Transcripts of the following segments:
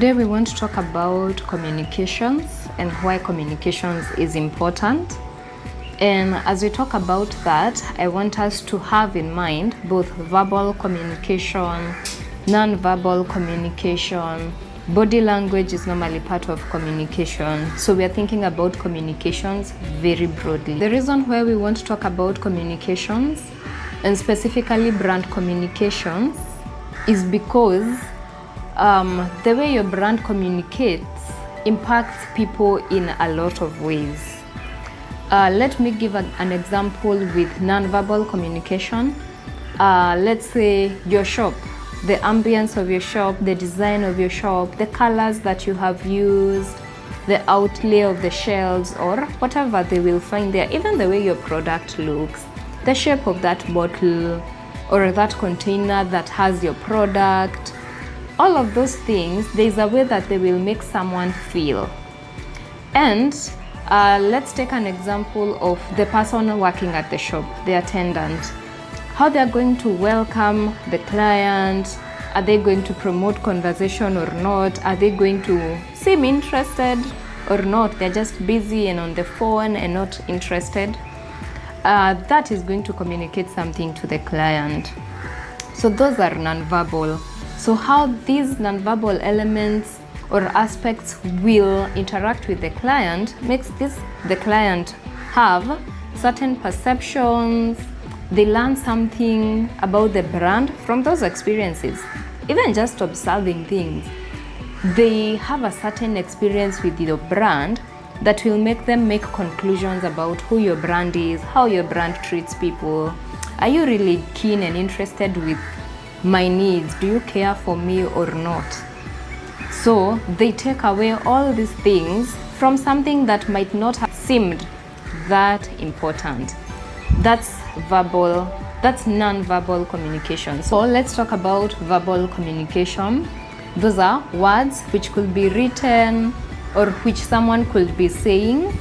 Today we want to talk about communications and why communications is important. And as we talk about that, I want us to have in mind both verbal communication, non-verbal communication. Body language is normally part of communication. So we are thinking about communications very broadly. The reason why we want to talk about communications and specifically brand communications is because the way your brand communicates impacts people in a lot of ways. Let me give an example with non-verbal communication. Let's say your shop, the ambience of your shop, the design of your shop, the colors that you have used, the outlay of the shelves or whatever they will find there, even the way your product looks, the shape of that bottle or that container that has your product, all of those things, there's a way that they will make someone feel. And let's take an example of the person working at the shop, the attendant. How they're going to welcome the client. Are they going to promote conversation or not? Are they going to seem interested or not? They're just busy and on the phone and not interested. That is going to communicate something to the client. So those are non-verbal. So how these non-verbal elements or aspects will interact with the client makes the client have certain perceptions. They learn something about the brand from those experiences. Even just observing things, they have a certain experience with your brand that will make them make conclusions about who your brand is, how your brand treats people. Are you really keen and interested with my needs? Do you care for me or not? So they take away all these things from something that might not have seemed that important. That's non-verbal communication. So let's talk about verbal communication. Those are words which could be written or which someone could be saying.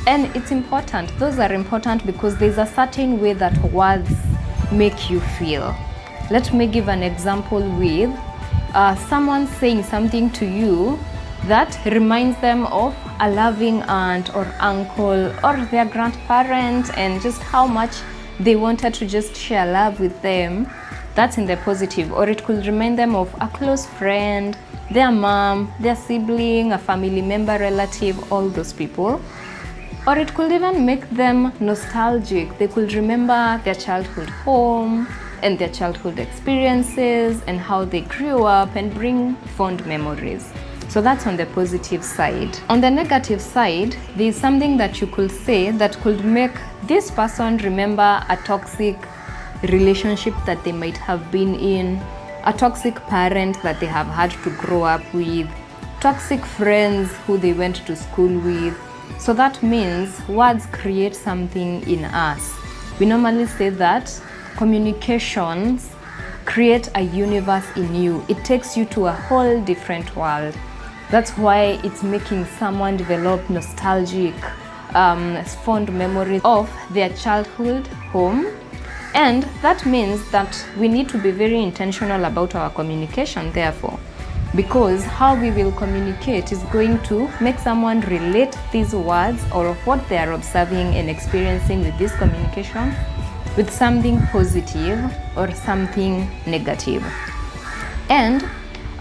And it's important. Those are important because there's a certain way that words make you feel. Let me give an example with someone saying something to you that reminds them of a loving aunt or uncle or their grandparent and just how much they wanted to just share love with them. That's in the positive. Or it could remind them of a close friend, their mom, their sibling, a family member, relative, all those people. Or it could even make them nostalgic. They could remember their childhood home and their childhood experiences and how they grew up and bring fond memories. So that's on the positive side. On the negative side, there's something that you could say that could make this person remember a toxic relationship that they might have been in, a toxic parent that they have had to grow up with, toxic friends who they went to school with. So that means words create something in us. We normally say that communications create a universe in you. It takes you to a whole different world. That's why it's making someone develop nostalgic, fond memories of their childhood home. And that means that we need to be very intentional about our communication, therefore, because how we will communicate is going to make someone relate these words or what they are observing and experiencing with this communication with something positive or something negative. And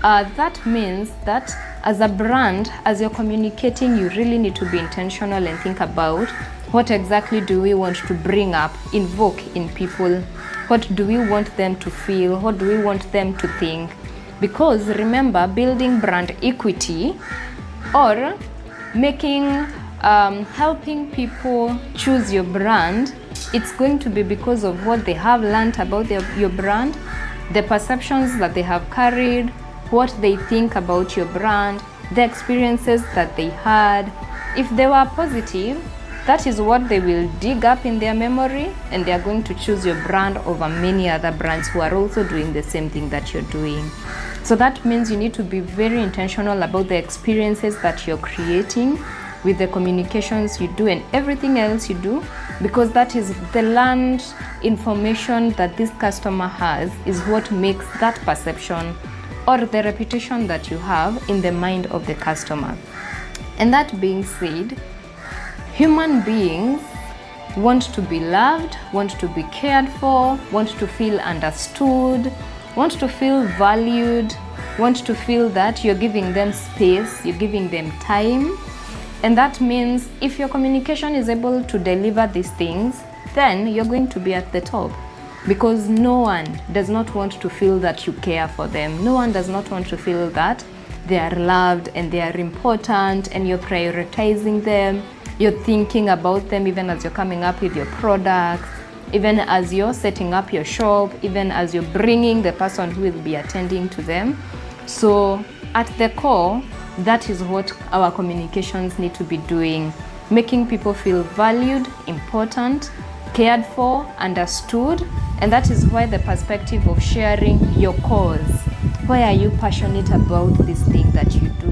that means that as a brand, as you're communicating, you really need to be intentional and think about what exactly do we want to bring up, invoke in people? What do we want them to feel? What do we want them to think? Because remember, building brand equity or helping people choose your brand, it's going to be because of what they have learned about your brand, the perceptions that they have carried, what they think about your brand, the experiences that they had. If they were positive, that is what they will dig up in their memory, and they are going to choose your brand over many other brands who are also doing the same thing that you're doing. So that means you need to be very intentional about the experiences that you're creating with the communications you do and everything else you do, because that is the learned information that this customer has is what makes that perception or the reputation that you have in the mind of the customer. And that being said, human beings want to be loved, want to be cared for, want to feel understood, want to feel valued, want to feel that you're giving them space, you're giving them time. And that means if your communication is able to deliver these things, then you're going to be at the top. Because no one does not want to feel that you care for them. No one does not want to feel that they are loved and they are important and you're prioritizing them. You're thinking about them even as you're coming up with your products, even as you're setting up your shop, even as you're bringing the person who will be attending to them. So at the core, that is what our communications need to be doing, making people feel valued, important, cared for, understood. And that is why the perspective of sharing your cause. Why are you passionate about this thing that you do?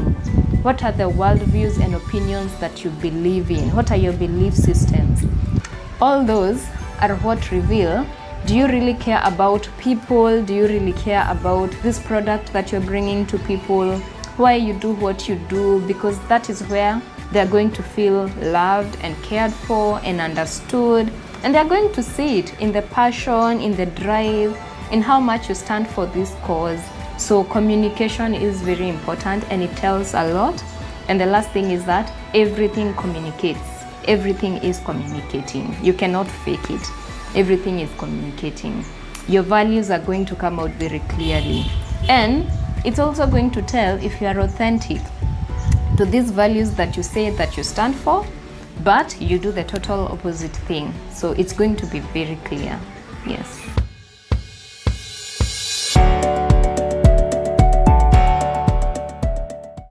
What are the worldviews and opinions that you believe in? What are your belief systems? All those are what reveal, do you really care about people? Do you really care about this product that you're bringing to people? Why you do what you do? Because that is where they're going to feel loved and cared for and understood. And they're going to see it in the passion, in the drive, in how much you stand for this cause. So communication is very important and it tells a lot. And the last thing is that everything communicates. Everything is communicating. You cannot fake it. Everything is communicating. Your values are going to come out very clearly. And it's also going to tell if you are authentic to these values that you say that you stand for, but you do the total opposite thing. So it's going to be very clear. Yes.